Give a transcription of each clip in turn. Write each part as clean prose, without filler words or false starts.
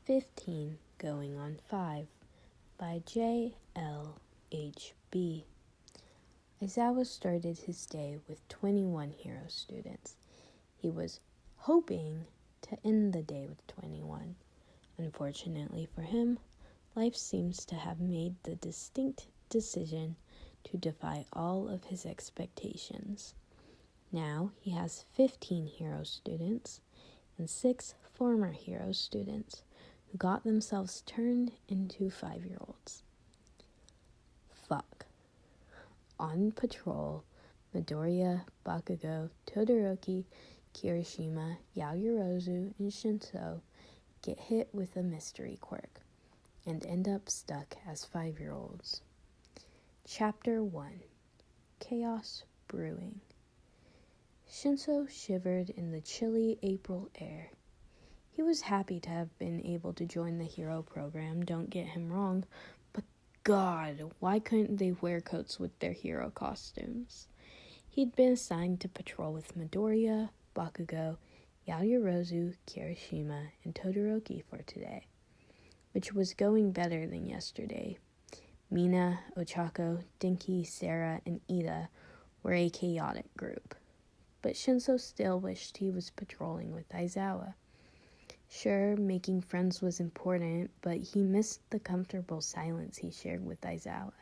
15 going on 5 by J.L.H.B. Aizawa started his day with 21 hero students. He was hoping to end the day with 21. Unfortunately for him, life seems to have made the distinct decision to defy all of his expectations. Now he has 15 hero students and 6 former hero students who got themselves turned into 5-year-olds. Fuck. On patrol, Midoriya, Bakugo, Todoroki, Kirishima, Yaoyorozu, and Shinso get hit with a mystery quirk and end up stuck as 5-year-olds. Chapter 1. Chaos Brewing. Shinso shivered in the chilly April air. He was happy to have been able to join the hero program, don't get him wrong, but God, why couldn't they wear coats with their hero costumes? He'd been assigned to patrol with Midoriya, Bakugo, Yaoyorozu, Kirishima, and Todoroki for today, which was going better than yesterday. Mina, Ochako, Dinky, Sarah, and Ida were a chaotic group, but Shinso still wished he was patrolling with Aizawa. Sure, making friends was important, but he missed the comfortable silence he shared with Aizawa,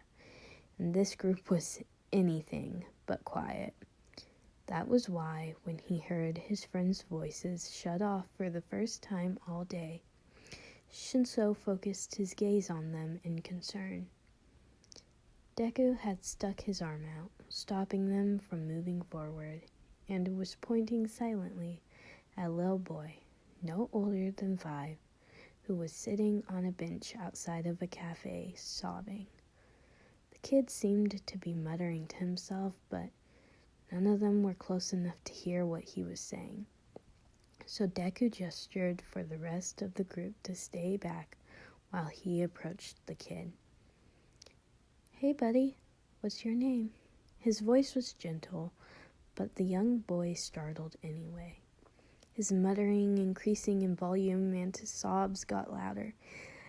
and this group was anything but quiet. That was why, when he heard his friends' voices shut off for the first time all day, Shinso focused his gaze on them in concern. Deku had stuck his arm out, stopping them from moving forward, and was pointing silently at a little boy, no older than 5, who was sitting on a bench outside of a cafe, sobbing. The kid seemed to be muttering to himself, but none of them were close enough to hear what he was saying. So Deku gestured for the rest of the group to stay back while he approached the kid. "Hey, buddy, what's your name?" His voice was gentle, but the young boy startled anyway. His muttering increasing in volume and his sobs got louder.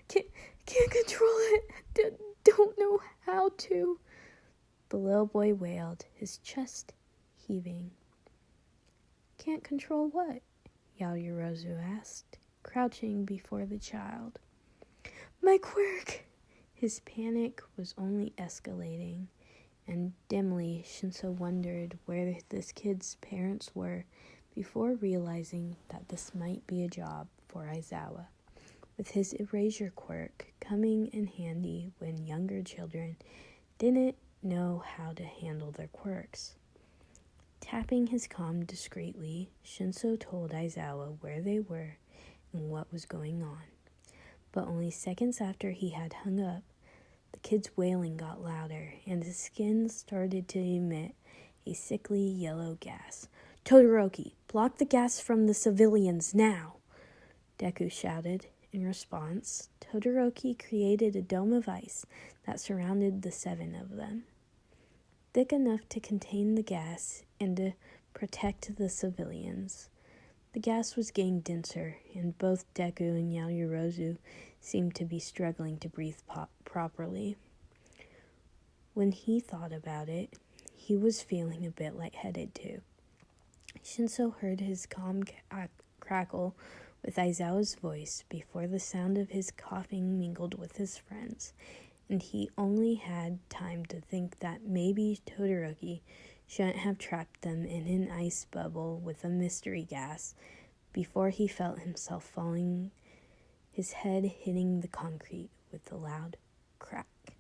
Can't control it. Don't know how to." The little boy wailed, his chest heaving. "Can't control what?" Yaoyorozu asked, crouching before the child. "My quirk!" His panic was only escalating, and dimly Shinso wondered where this kid's parents were before realizing that this might be a job for Aizawa, with his erasure quirk coming in handy when younger children didn't know how to handle their quirks. Tapping his comm discreetly, Shinso told Aizawa where they were and what was going on. But only seconds after he had hung up, the kid's wailing got louder, and his skin started to emit a sickly yellow gas. "Todoroki, block the gas from the civilians now!" Deku shouted. In response, Todoroki created a dome of ice that surrounded the 7 of them, thick enough to contain the gas and to protect the civilians. The gas was getting denser, and both Deku and Yaoyorozu seemed to be struggling to breathe properly. When he thought about it, he was feeling a bit lightheaded too. Shinso heard his comm crackle with Aizawa's voice before the sound of his coughing mingled with his friends, and he only had time to think that maybe Todoroki shouldn't have trapped them in an ice bubble with a mystery gas before he felt himself falling, his head hitting the concrete with a loud crack.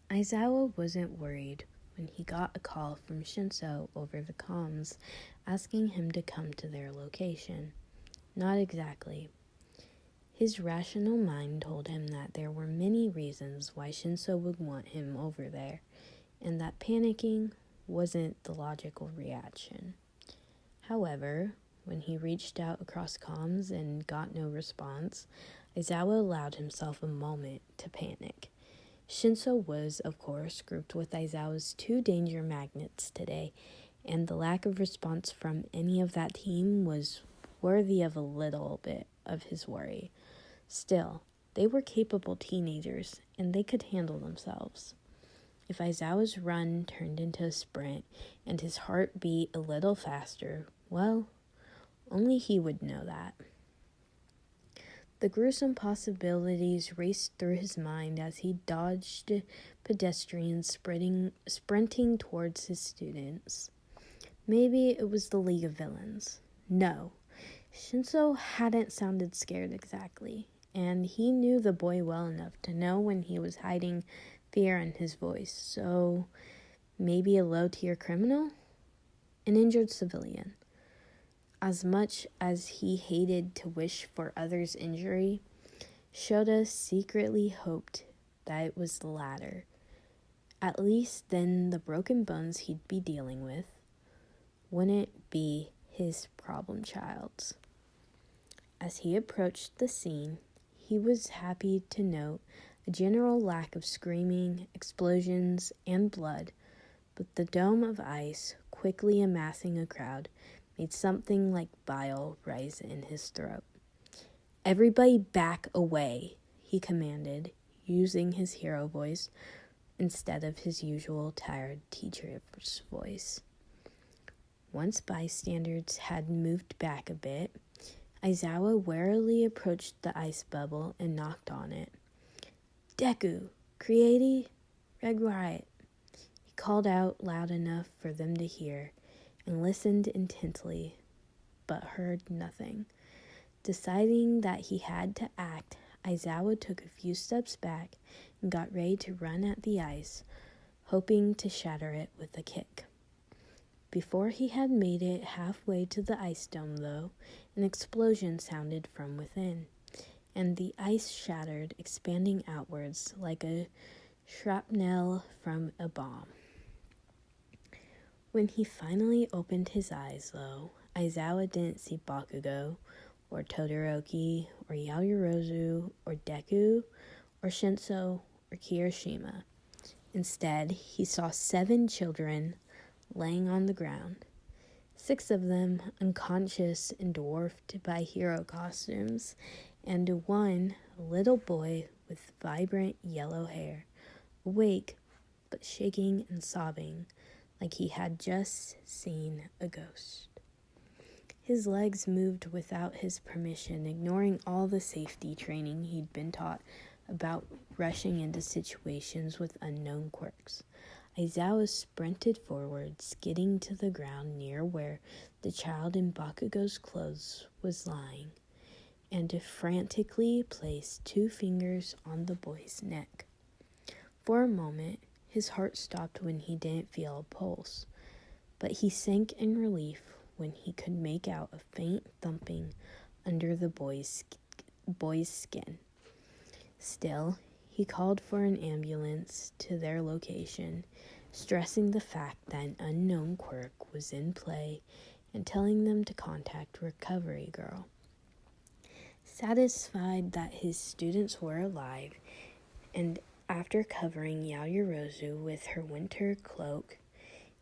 Aizawa wasn't worried when he got a call from Shinso over the comms asking him to come to their location. Not exactly. His rational mind told him that there were many reasons why Shinso would want him over there, and that panicking wasn't the logical reaction. However, when he reached out across comms and got no response, Aizawa allowed himself a moment to panic. Shinso was, of course, grouped with Aizawa's 2 danger magnets today, and the lack of response from any of that team was worthy of a little bit of his worry. Still, they were capable teenagers, and they could handle themselves. If Aizawa's run turned into a sprint, and his heart beat a little faster, well, only he would know that. The gruesome possibilities raced through his mind as he dodged pedestrians sprinting towards his students. Maybe it was the League of Villains. No, Shinso hadn't sounded scared exactly, and he knew the boy well enough to know when he was hiding fear in his voice. So, maybe a low-tier criminal? An injured civilian. As much as he hated to wish for others' injury, Shota secretly hoped that it was the latter. At least then the broken bones he'd be dealing with wouldn't be his problem child's. As he approached the scene, he was happy to note a general lack of screaming, explosions, and blood, but the dome of ice quickly amassing a crowd made something like bile rise in his throat. "Everybody back away," he commanded, using his hero voice instead of his usual tired teacher's voice. Once bystanders had moved back a bit, Aizawa warily approached the ice bubble and knocked on it. "Deku, Creati, Red Riot," he called out loud enough for them to hear, and listened intently, but heard nothing. Deciding that he had to act, Aizawa took a few steps back and got ready to run at the ice, hoping to shatter it with a kick. Before he had made it halfway to the ice dome, though, an explosion sounded from within, and the ice shattered, expanding outwards like a shrapnel from a bomb. When he finally opened his eyes, though, Aizawa didn't see Bakugo, or Todoroki, or Yaoyorozu, or Deku, or Shinso, or Kirishima. Instead, he saw 7 children laying on the ground, 6 of them unconscious and dwarfed by hero costumes, and 1 little boy with vibrant yellow hair, awake but shaking and sobbing like he had just seen a ghost. His legs moved without his permission, ignoring all the safety training he'd been taught about rushing into situations with unknown quirks. Aizawa sprinted forward, skidding to the ground near where the child in Bakugo's clothes was lying, and frantically placed 2 fingers on the boy's neck. For a moment, his heart stopped when he didn't feel a pulse, but he sank in relief when he could make out a faint thumping under the boy's skin. Still, he called for an ambulance to their location, stressing the fact that an unknown quirk was in play and telling them to contact Recovery Girl. Satisfied that his students were alive, and after covering Yaoyorozu with her winter cloak,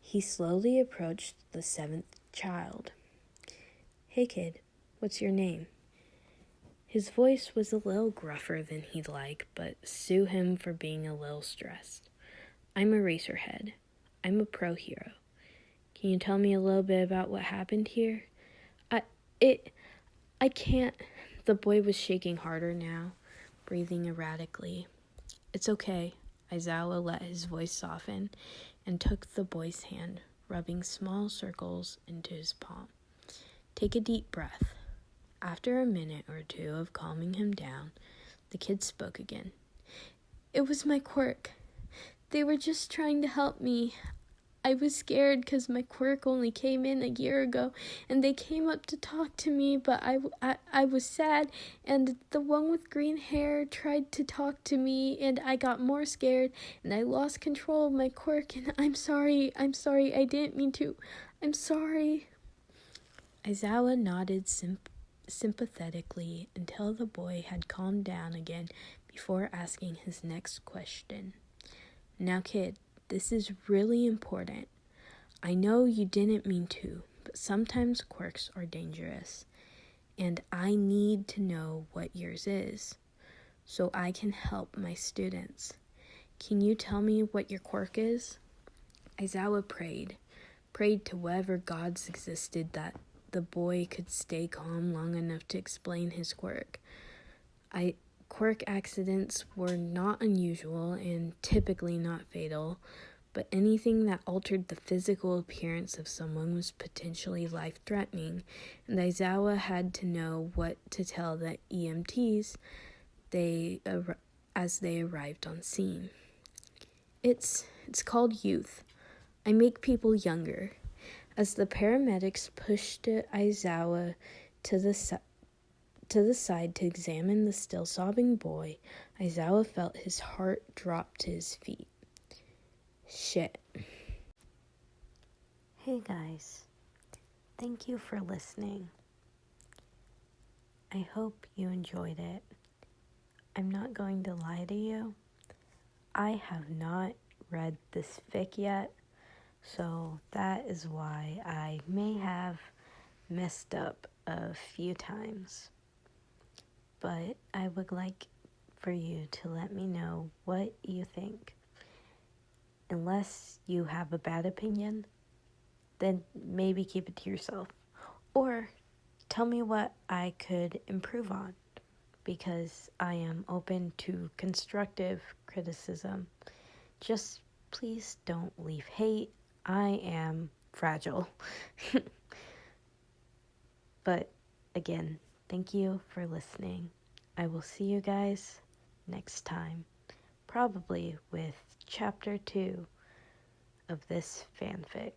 he slowly approached the 7th child. "Hey kid, what's your name?" His voice was a little gruffer than he'd like, but sue him for being a little stressed. "I'm Eraserhead. I'm a pro hero. Can you tell me a little bit about what happened here?" I can't." The boy was shaking harder now, breathing erratically. "It's okay." Aizawa let his voice soften and took the boy's hand, rubbing small circles into his palm. "Take a deep breath." After a minute or 2 of calming him down, the kid spoke again. "It was my quirk. They were just trying to help me. I was scared because my quirk only came in a year ago, and they came up to talk to me, but I was sad, and the one with green hair tried to talk to me, and I got more scared, and I lost control of my quirk, and I'm sorry, I didn't mean to. I'm sorry." Aizawa nodded sympathetically until the boy had calmed down again before asking his next question. "Now, kid, this is really important. I know you didn't mean to, but sometimes quirks are dangerous. and I need to know what yours is so I can help my students. Can you tell me what your quirk is?" Aizawa prayed to whatever gods existed that the boy could stay calm long enough to explain his quirk. Quirk accidents were not unusual and typically not fatal, but anything that altered the physical appearance of someone was potentially life-threatening, and Aizawa had to know what to tell the EMTs as they arrived on scene. It's called youth. I make people younger. As the paramedics pushed Aizawa to the side to examine the still sobbing boy, Aizawa felt his heart drop to his feet. Shit. Hey guys, thank you for listening. I hope you enjoyed it. I'm not going to lie to you. I have not read this fic yet, so that is why I may have messed up a few times. But I would like for you to let me know what you think. Unless you have a bad opinion, then maybe keep it to yourself. Or tell me what I could improve on, because I am open to constructive criticism. Just please don't leave hate. I am fragile. But again, thank you for listening. I will see you guys next time, probably with chapter 2 of this fanfic.